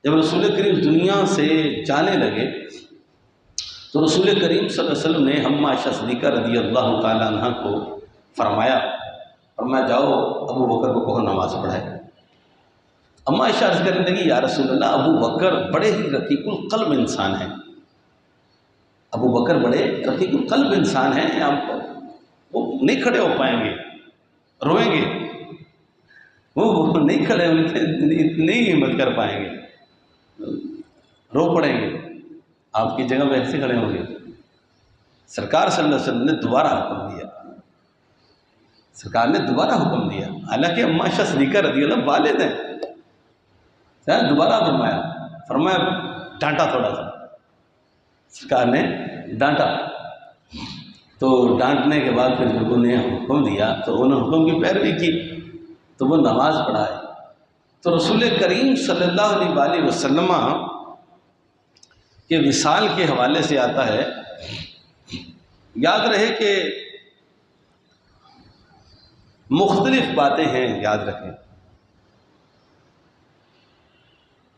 جب رسول کریم دنیا سے جانے لگے تو رسول کریم صلی اللہ علیہ وسلم نے ہم عائشہ صدیقہ رضی اللہ تعالیٰ عنہ کو فرمایا جاؤ ابو بکر کو کہو نماز پڑھائے۔ اما عائشہ عرض کرنے لگی یا رسول اللہ ابو بکر بڑے ہی رقیق القلب انسان ہیں، ابو بکر بڑے رقیق القلب انسان ہیں، وہ نہیں کھڑے ہو پائیں گے، روئیں گے، وہ نہیں کھڑے نہیں ہمت کر پائیں گے، رو پڑیں گے، آپ کی جگہ پہ ایسے کھڑے ہوں گے۔ سرکار صلی اللہ علیہ وسلم نے دوبارہ حکم دیا، سرکار نے دوبارہ حکم دیا، حالانکہ اما عائشہ صدیقہ رضی اللہ والد ہیں، دوبارہ فرمایا ڈانٹا تھوڑا سا، سرکار نے ڈانٹا، تو ڈانٹنے کے بعد پھر جب انہیں حکم دیا تو انہوں نے حکم کی پیروی کی تو وہ نماز پڑھائے۔ تو رسول کریم صلی اللہ علیہ وسلم کے وصال کے حوالے سے آتا ہے، یاد رہے کہ مختلف باتیں ہیں، یاد رکھیں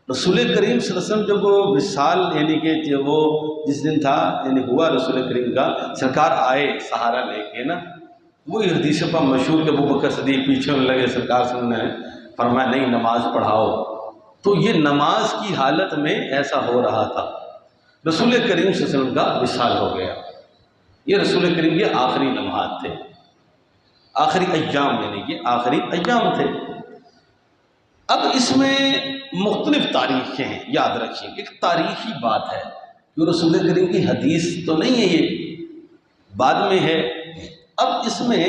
رسول کریم صلی اللہ علیہ وسلم جب وہ وصال یعنی کہ وہ جس دن تھا یعنی ہوا رسول کریم کا، سرکار آئے سہارا لے کے نا، وہی حدیث پر مشہور کہ ابو بکر صدیق پیچھے ہونے لگے، سرکار صلی اللہ علیہ وسلم نے فرمایا نہیں نماز پڑھاؤ، تو یہ نماز کی حالت میں ایسا ہو رہا تھا۔ رسول کریم صلی اللہ علیہ وسلم کا وصال ہو گیا، یہ رسول کریم کے آخری لمحات تھے، آخری ایام یعنی کہ آخری ایام تھے۔ اب اس میں مختلف تاریخیں ہیں، یاد رکھیے ایک تاریخی بات ہے، جو رسول کریم کی حدیث تو نہیں ہے، یہ بعد میں ہے۔ اب اس میں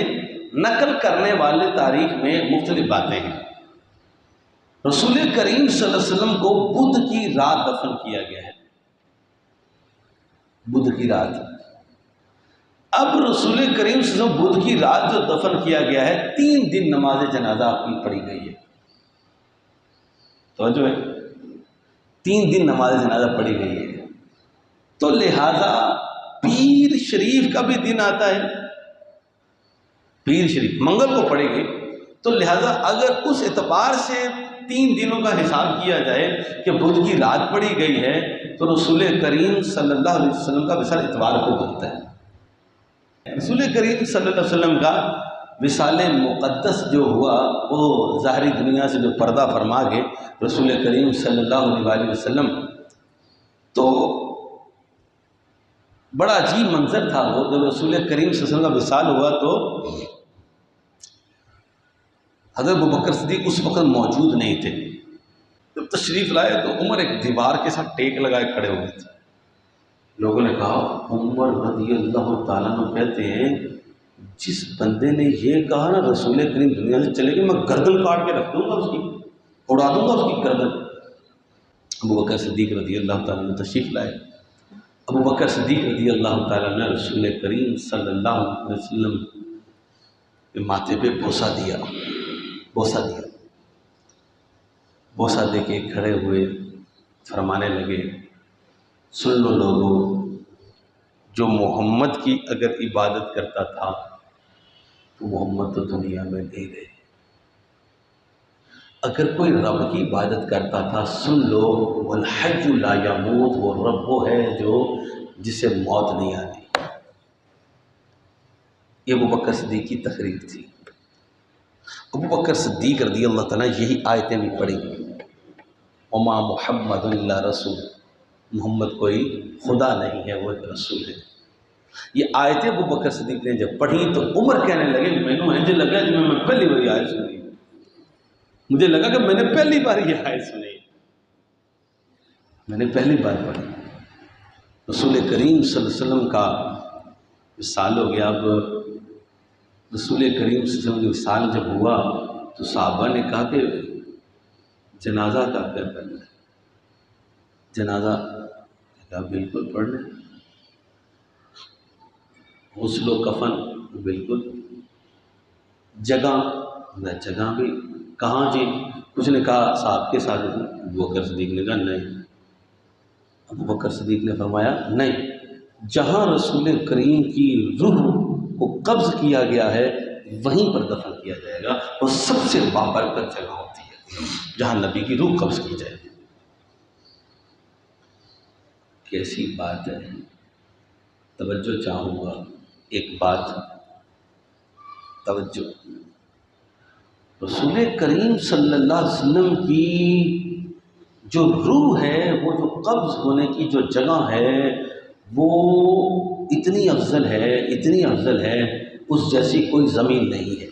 نقل کرنے والے تاریخ میں مختلف باتیں ہیں۔ رسول کریم صلی اللہ علیہ وسلم کو بدھ کی رات دفن کیا گیا ہے، بدھ کی رات۔ اب رسول کریم صلی اللہ علیہ وسلم بدھ کی رات جو دفن کیا گیا ہے، 3 دن نماز جنازہ آپ کی پڑھی گئی ہے، توجہ ہے، 3 دن نماز جنازہ پڑھی گئی ہے، تو لہذا پیر شریف کا بھی دن آتا ہے، پیر شریف منگل کو پڑے گی، تو لہذا اگر اس اعتبار سے 3 دنوں کا حساب کیا جائے کہ بدھ کی رات پڑھی گئی ہے، تو رسول کریم صلی اللہ علیہ وسلم کا وصال اتوار کو بنتا ہے۔ رسول کریم صلی اللہ علیہ وسلم کا وصال مقدس جو ہوا وہ ظاہری دنیا سے جو پردہ فرما گئے رسول کریم صلی اللہ علیہ وسلم، تو بڑا عجیب منظر تھا وہ، جب رسول کریم صلی اللہ علیہ وسلم کا وصال ہوا تو حضرت ابوبکر صدیق اس وقت موجود نہیں تھے۔ جب تشریف لائے تو عمر ایک دیوار کے ساتھ ٹیک لگائے کھڑے ہوئے تھے۔ لوگوں نے کہا عمر رضی اللہ تعالیٰ عنہ کہتے ہیں جس بندے نے یہ کہا نا رسول کریم دنیا سے چلے گئے میں گردن کاٹ کے رکھ دوں گا، اس کی اڑا دوں گا اس کی گردن۔ ابوبکر صدیق رضی اللہ تعالیٰ عنہ تشریف لائے، ابوبکر صدیق رضی اللہ تعالیٰ عنہ رسول کریم صلی اللہ علیہ وسلم کے ماتھے پہ بوسہ دیا، بوسہ دے کے کھڑے ہوئے فرمانے لگے سن لو لوگوں، جو محمد کی اگر عبادت کرتا تھا تو محمد تو دنیا میں نہیں رہے، اگر کوئی رب کی عبادت کرتا تھا سن لو والحی لا یموت، وہ رب وہ ہے جو جسے موت نہیں آتی۔ یہ ابوبکر صدیق کی تقریر تھی۔ ابوبکر صدیق رضی اللہ تعالیٰ یہی آیتیں بھی پڑھی، وما محمد الا رسول، محمد کوئی خدا نہیں ہے وہ ایک رسول ہے۔ یہ آیتیں ابوبکر صدیق نے جب پڑھی تو عمر کہنے لگے مینوں انج لگا جی میں پہلی بار آیت سنی، مجھے لگا کہ میں نے پہلی بار یہ آیت سنی، میں نے پہلی بار پڑھی۔ رسول کریم صلی اللہ علیہ وسلم کا وصال ہو گیا۔ اب رسول کریم صلی اللہ علیہ وسلم کا وصال جب ہوا تو صحابہ نے کہا کہ جنازہ کا کیا کرنا ہے، جنازہ کہا بالکل پڑھ لیں، غسل و کفن بالکل، جگہ بھی کہاں جی، کچھ نے کہا صاحب کے ساتھ، ابوبکر صدیق نے کہا نہیں، ابوبکر صدیق نے فرمایا نہیں، جہاں رسول کریم کی روح کو قبض کیا گیا ہے وہیں پر دفن کیا جائے گا، اور سب سے بابرکت جگہ ہوتی ہے جہاں نبی کی روح قبض کی جائے۔ کیسی بات ہے، توجہ چاہوں گا ایک بات، توجہ۔ رسول کریم صلی اللہ علیہ وسلم کی جو روح ہے، وہ جو قبض ہونے کی جو جگہ ہے، وہ اتنی افضل ہے، اتنی افضل ہے، اس جیسی کوئی زمین نہیں ہے۔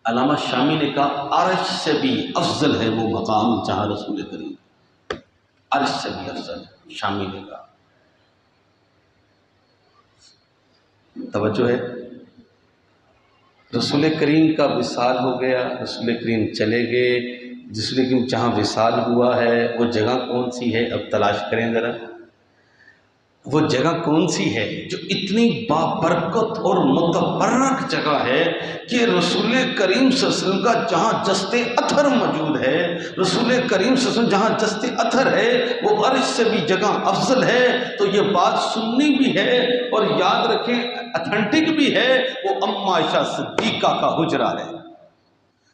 علامہ شامی نے کہا عرش سے بھی افضل ہے وہ مقام جہاں رسول کریم، عرش سے بھی افضل ہے، شامی نے کہا۔ توجہ ہے، رسول کریم کا وصال ہو گیا، رسول کریم چلے گئے، رسول کریم جہاں وصال ہوا ہے وہ جگہ کون سی ہے؟ اب تلاش کریں ذرا، وہ جگہ کون سی ہے جو اتنی بابرکت اور متبرک جگہ ہے کہ رسول کریم صلی اللہ علیہ وسلم کا جہاں جست اثر موجود ہے، رسول کریم صلی اللہ علیہ وسلم جہاں جست اثر ہے وہ عرش سے بھی جگہ افضل ہے۔ تو یہ بات سننی بھی ہے اور یاد رکھیں اتھینٹک بھی ہے، وہ اماں عائشہ صدیقہ کا حجرہ ہے۔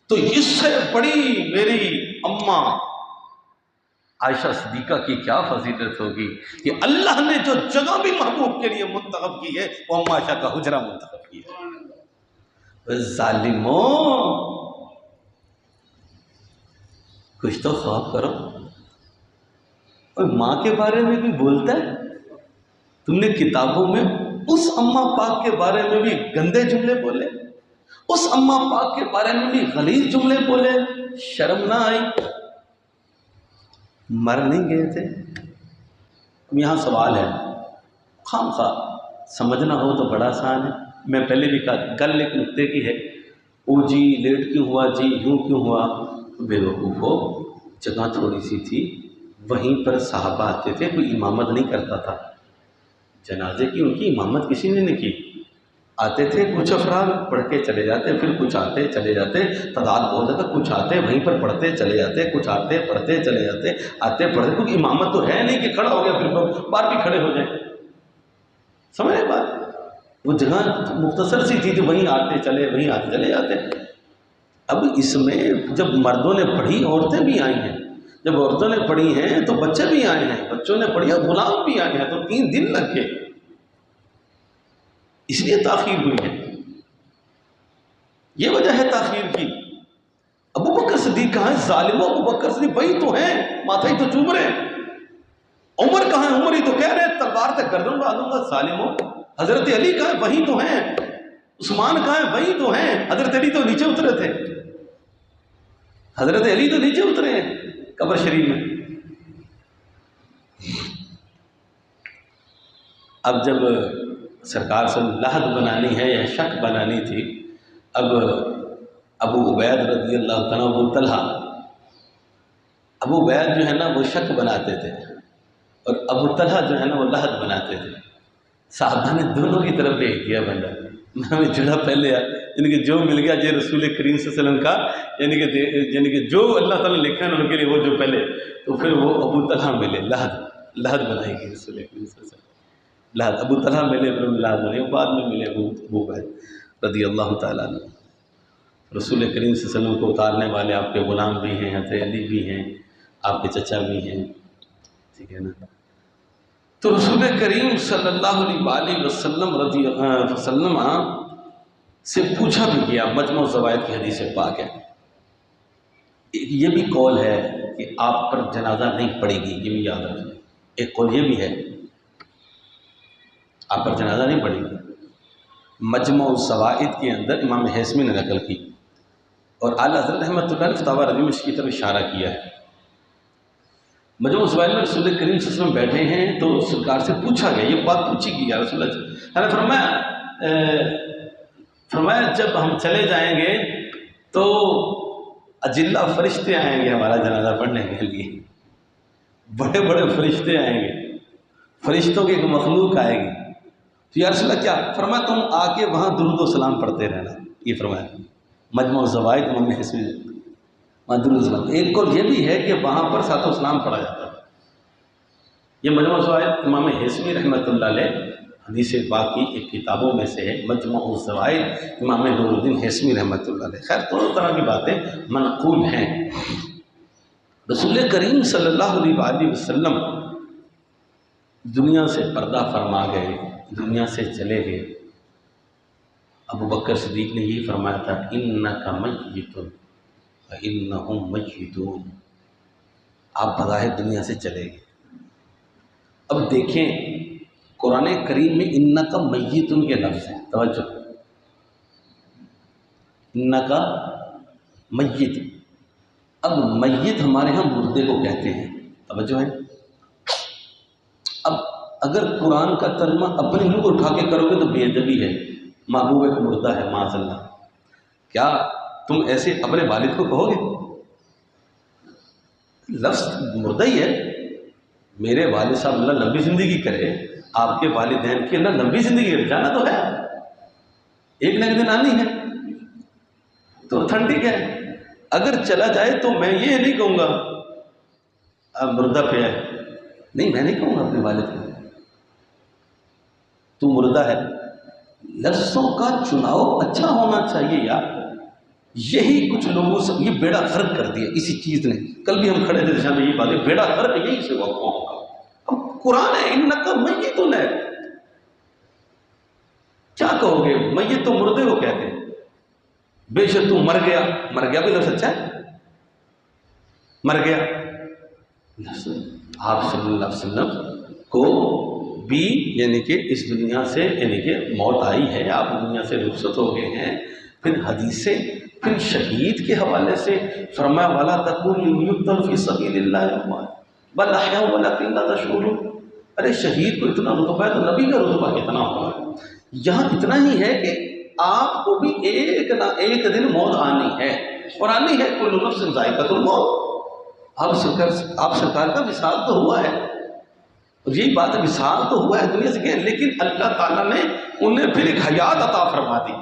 تو اس سے بڑی میری اماں عائشہ صدیقہ کی کیا فضیلت ہوگی کہ اللہ نے جو جگہ بھی محبوب کے لیے منتخب کی ہے وہ اماں عائشہ کا حجرہ منتخب کیا ہے۔ ظالموں، کچھ تو خوف کرو، اور ماں کے بارے میں بھی بولتا ہے، تم نے کتابوں میں اس اماں پاک کے بارے میں بھی گندے جملے بولے، اس اماں پاک کے بارے میں بھی غلیظ جملے بولے، شرم نہ آئی؟ مر نہیں گئے تھے؟ اب یہاں سوال ہے، خام خواہ سمجھنا ہو تو بڑا آسان ہے، میں پہلے بھی کہا، گل ایک نقطے کی ہے، او جی لیٹ کیوں ہوا جی، یوں کیوں ہوا؟ بے وقوف ہو، جگہ تھوڑی سی تھی، وہیں پر صحابہ آتے تھے، کوئی امامت نہیں کرتا تھا جنازے کی، ان کی امامت کسی نے نہیں کی، آتے تھے کچھ افراد پڑھ کے چلے جاتے، پھر کچھ آتے چلے جاتے، تعداد بہت زیادہ، کچھ آتے وہیں پر پڑھتے چلے جاتے، کچھ آتے پڑھتے چلے جاتے، آتے پڑھتے، کیونکہ امامت تو ہے نہیں کہ کھڑا ہو گیا پھر بار بھی کھڑے ہو جائیں، سمجھ رہے بات؟ وہ جگہ مختصر سی تھی جو وہیں آتے چلے، وہیں آتے چلے جاتے۔ اب اس میں جب مردوں نے پڑھی عورتیں بھی آئی ہیں، جب عورتوں نے پڑھی ہیں تو بچے بھی آئے ہیں، بچوں نے پڑھی اور غلام بھی آئے ہیں، تو 3 دن لگ گئے، اس لیے تاخیر ہوئی ہے، یہ وجہ ہے تاخیر کی۔ ابو بکر صدیق کہاں ہیں؟ ظالموں، ابو بکر صدیق وہی تو ہیں، ماتھا ہی تو چوم رہے ہیں۔ عمر کہاں ہے؟ عمر ہی تو کہہ رہے ہیں تلوار سے گردن اڑا دوں گا، ظالموں۔ حضرت علی کہاں ہے؟ وہی تو ہیں۔ عثمان کہاں ہے؟ وہی تو ہیں۔ حضرت علی تو نیچے اترے تھے، حضرت علی تو نیچے اترے ہیں قبر شریف میں۔ اب جب سرکار سے لحد بنانی ہے یا شک بنانی تھی، اب ابو عبید رضی اللہ تعالیٰ، ابو طلحہ، ابو عبید جو ہے نا وہ شک بناتے تھے اور ابو طلحہ جو ہے نا وہ لحد بناتے تھے۔ صحابہ نے دونوں کی طرف بھیج دیا بندہ، میں جڑا پہلے یعنی کہ جو مل گیا جو رسول کریم صلی اللہ علیہ وسلم کا، یعنی کہ جو اللہ تعالیٰ نے لکھا ہے ان کے لیے وہ جو پہلے، تو پھر وہ ابو طلحہ ملے، لحد بنائی گئی رسول کریم صلی اللہ علیہ وسلم، لحد ابو طلحہ ملے، پھر لحد بنے، بعد میں ملے ابو عبید رضی اللہ تعالیٰ عنہ۔ رسول کریم صلی اللہ علیہ وسلم کو اتارنے والے آپ کے غلام بھی ہیں، حضرت علی بھی ہیں، آپ کے چچا بھی ہیں، ٹھیک ہے نا۔ تو رسول کریم صلی اللہ علیہ وسلم سے پوچھا بھی گیا، مجمع الزوائد کی حدیث پاک ہے، یہ بھی قول ہے کہ آپ پر جنازہ نہیں پڑے گی، یہ بھی یاد رکھیں، ایک قول یہ بھی ہے آپ پر جنازہ نہیں پڑے گی۔ مجمع الزوائد کے اندر امام حیثمی نے نقل کی اور اعلیٰ حضرت رحمۃ اللہ علیہ فتاوی رضی میں اس کی طرف اشارہ کیا ہے۔ مجمع الزوائد میں رسول کریم صلی اللہ علیہ وسلم بیٹھے ہیں تو سرکار سے پوچھا گیا، یہ بات پوچھی گئی، یا رسول اللہ فرمایا جب ہم چلے جائیں گے تو اجلہ فرشتے آئیں گے ہمارا جنازہ پڑھنے کے لیے، بڑے بڑے فرشتے آئیں گے، فرشتوں کی ایک مخلوق آئے گی، تو یا رسول اللہ کیا؟ فرمایا تم آ کے وہاں درود و سلام پڑھتے رہنا، یہ فرمایا مجمع الزوائد امام حیثمی درود و سلام۔ ایک قول یہ بھی ہے کہ وہاں پر صلوات و سلام پڑھا جاتا ہے، یہ مجمع الزوائد امام حیثمی رحمۃ اللہ علیہ حدیث پاک کی ایک کتابوں میں سے ہے، مجمع الزوائد امام نور الدین حیثمی رحمۃ اللہ علیہ۔ خیر دونوں طرح کی باتیں منقول ہیں۔ رسول کریم صلی اللہ علیہ وسلم دنیا سے پردہ فرما گئے، دنیا سے چلے گئے۔ ابو بکر صدیق نے یہی فرمایا تھا انک میت وانہم میتون، آپ بظاہر دنیا سے چلے گئے۔ اب دیکھیں قرآن کریم میں انک میتون کے لفظ ہیں، توجہ، انک میت۔ اب میت ہمارے ہاں مردے کو کہتے ہیں، توجہ ہے۔ اب اگر قرآن کا ترجمہ اپنی منہ کو اٹھا کے کرو گے تو بے ادبی ہے، محبوب ایک مردہ ہے، معاذ اللہ۔ کیا تم ایسے اپنے والد کو کہو گے؟ لفظ مردہ ہی ہے۔ میرے والد صاحب اللہ لمبی زندگی کرے، آپ کے والدین کی اللہ لمبی زندگی کرے، جانا تو ہے، ایک نہ ایک دن آنی ہے، تو ٹھنڈی ہے۔ اگر چلا جائے تو میں یہ نہیں کہوں گا اب مردہ پہ ہے، نہیں، میں نہیں کہوں گا اپنے والد کو تو مردہ ہے۔ لفظوں کا چناؤ اچھا ہونا چاہیے یار۔ یہی کچھ لوگوں سے یہ بیڑا غرق کر دیا اسی چیز نے۔ کل بھی ہم کھڑے تھے جہاں میں یہ بات ہے، بیڑا غرق یہی سے ہوا قوم کا۔ اب قرآن ہے انک میتون ہے، کیا کہو گے؟ میت تو مردے کو کہتے ہیں۔ بے شک تو مر گیا، مر گیا بھی لفظ اچھا ہے، مر گیا لفظ۔ آپ صلی اللہ علیہ وسلم کو بھی یعنی کہ اس دنیا سے یعنی کہ موت آئی ہے، آپ دنیا سے رخصت ہو گئے ہیں۔ پھر حدیثیں، پھر شہید کے حوالے سے فرمایا وَلَا تَقُولُوا يُقْتَلُ فِي سَبِيلِ اللَّهِ بَلْ أَحْيَاءٌ وَلَكِنْ لَا تَشْعُرُونَ۔ ارے شہید کو اتنا رتبہ ہے تو نبی کا رتبہ کتنا ہوگا؟ یہاں اتنا ہی ہے کہ آپ کو بھی ایک نہ ایک دن موت آنی ہے، اور آنی ہے، کل نفس ذائقۃ الموت۔ آپ سرکار کا وصال تو ہوا ہے، اور یہی بات ہے، وصال تو ہوا ہے، دنیا سے گئے، لیکن اللہ تعالیٰ نے انہیں پھر ایک حیات عطا فرما دی،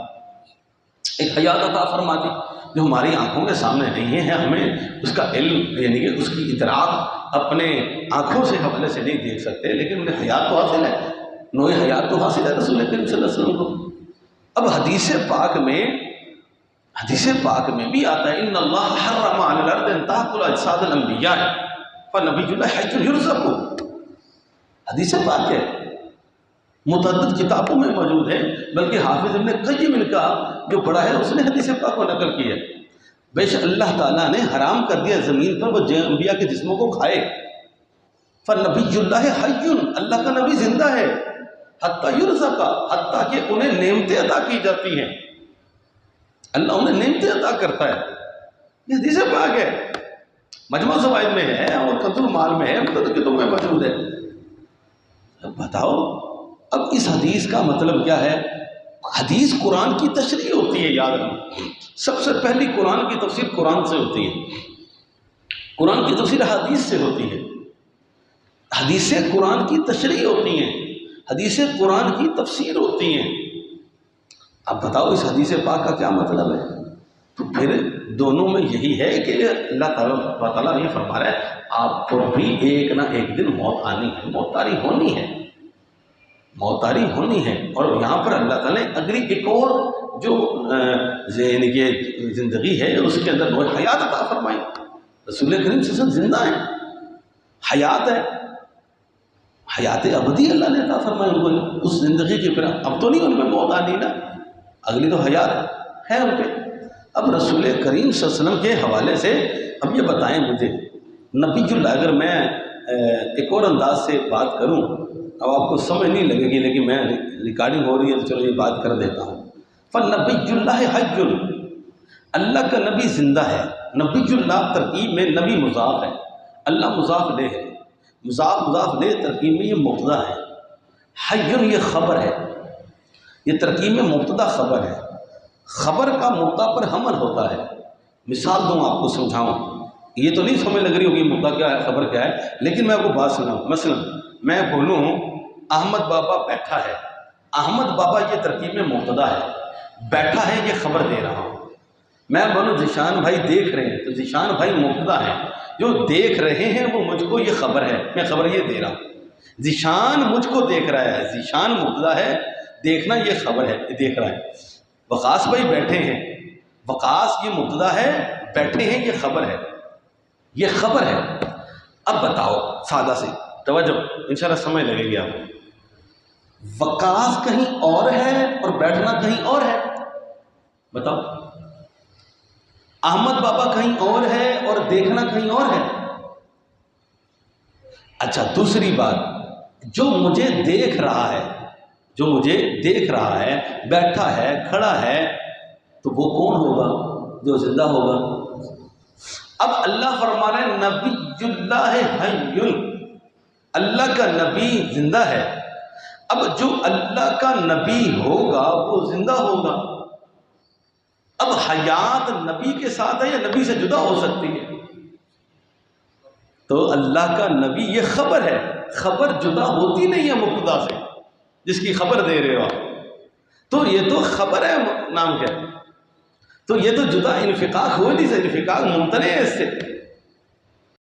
ایک حیات عطا فرما دی جو ہماری آنکھوں کے سامنے نہیں ہے۔ ہمیں اس کا علم یعنی کہ اس کی ادراک اپنے آنکھوں سے حوالے سے نہیں دیکھ سکتے، لیکن انہیں حیات تو حاصل ہے، نوع حیات تو حاصل ہے رسول کریم صلی اللہ علیہ وسلم کو۔ اب حدیث پاک میں بھی آتا ہے ان اللہ حرم علی الارض ان تاکل اجساد الانبیاء فنبی اللہ حی یرزق۔ حدیث پاک ہے، متعدد کتابوں میں موجود ہے، بلکہ حافظ ابن قیم ان کا جو بڑا ہے اس نے حدیث پاک کو نقل کی ہے۔ بے شک اللہ تعالیٰ نے حرام کر دیا زمین پر وہ انبیاء کے جسموں کو کھائے، فنبی اللہ حی، اللہ کا نبی زندہ ہے، حتیٰ یرزق، حتیٰ کہ انہیں نعمتیں عطا کی جاتی ہیں، اللہ انہیں نعمتیں عطا کرتا ہے۔ یہ حدیث پاک ہے، مجموع الزوائد میں ہے اور کنز المال میں ہے، متعدد کتب میں موجود ہے۔ اب بتاؤ، اب اس حدیث کا مطلب کیا ہے؟ حدیث قرآن کی تشریح ہوتی ہے، یاد رکھنا، سب سے پہلی قرآن کی تفسیر قرآن سے ہوتی ہے، قرآن کی تفسیر حدیث سے ہوتی ہے، حدیثیں قرآن کی تشریح ہوتی ہیں، حدیثیں قرآن کی تفسیر ہوتی ہیں۔ اب بتاؤ اس حدیث پاک کا کیا مطلب ہے؟ تو پھر دونوں میں یہی ہے کہ اللہ تعالیٰ یہ فرما رہا ہے آپ کو بھی ایک نہ ایک دن موت آنی ہے، موت طاری ہونی ہے، موت طاری ہونی ہے۔ اور یہاں پر اللہ تعالیٰ نے اگلی ایک اور جو یعنی کہ زندگی ہے اس کے اندر نوع حیات عطا فرمائی۔ رسول کریم صلی اللہ علیہ وسلم زندہ ہیں، حیات ہے، حیات ابدی اللہ نے عطا فرمائی ان کو اس زندگی کی۔ پھر اب تو نہیں ان میں موت آنی نا، اگلی تو حیات ہے ان پہ۔ اب رسول کریم صلی اللہ علیہ وسلم کے حوالے سے اب یہ بتائیں مجھے، نبی اللہ، اگر میں ایک اور انداز سے بات کروں، اب آپ کو سمجھ نہیں لگے گی لیکن میں ریکارڈنگ ہو رہی ہے تو چلو یہ بات کر دیتا ہوں۔ فَنَبِيُّ اللَّهِ حَيٌّ، اللہ کا نبی زندہ ہے۔ نبی اللہ ترکیب میں نبی مضاف ہے، اللہ مضاف لے ہے، مضاف لے ترکیب میں یہ مبتدا ہے، حیٌّ یہ خبر ہے، یہ ترکیب میں مبتدا خبر ہے، خبر کا مبتدا پر حمل ہوتا ہے۔ مثال دوں آپ کو سمجھاؤں، یہ تو نہیں سمجھ لگ رہی ہوگی مبتدا کیا ہے خبر کیا ہے، لیکن میں آپ کو بات سناؤں۔ مثلا میں بولوں احمد بابا بیٹھا ہے، احمد بابا یہ ترکیب میں مبتدا ہے، بیٹھا ہے یہ خبر دے رہا ہوں۔ میں بولوں ذیشان بھائی دیکھ رہے ہیں، تو ذیشان بھائی مبتدا ہے، جو دیکھ رہے ہیں وہ مجھ کو یہ خبر ہے، میں خبر یہ دے رہا ہوں۔ ذیشان مجھ کو دیکھ رہا ہے، ذیشان مبتدا ہے، دیکھنا یہ خبر ہے، یہ دیکھ رہا ہے۔ وقاص بھائی بیٹھے ہیں، وقاص یہ مبتدا ہے، بیٹھے ہیں یہ خبر ہے، یہ خبر ہے۔ اب بتاؤ سادہ سے توجہ انشاءاللہ سمجھ لگے گی آپ کو۔ وقاص کہیں اور ہے اور بیٹھنا کہیں اور ہے، بتاؤ۔ احمد بابا کہیں اور ہے اور دیکھنا کہیں اور ہے۔ اچھا دوسری بات، جو مجھے دیکھ رہا ہے، جو مجھے دیکھ رہا ہے، بیٹھا ہے، کھڑا ہے، تو وہ کون ہوگا؟ جو زندہ ہوگا۔ اب اللہ فرما رہے ہیں نبی اللہ حی، اللہ کا نبی زندہ ہے۔ اب جو اللہ کا نبی ہوگا وہ زندہ ہوگا۔ اب حیات نبی کے ساتھ ہے یا نبی سے جدا ہو سکتی ہے؟ تو اللہ کا نبی یہ خبر ہے، خبر جدا ہوتی نہیں ہے مبتدا سے، جس کی خبر دے رہے ہو آپ، تو یہ تو خبر ہے، نام کیا، تو یہ تو جدا انفقاق ہو نہیں، سے انفقاق ممتنع ہے اس سے۔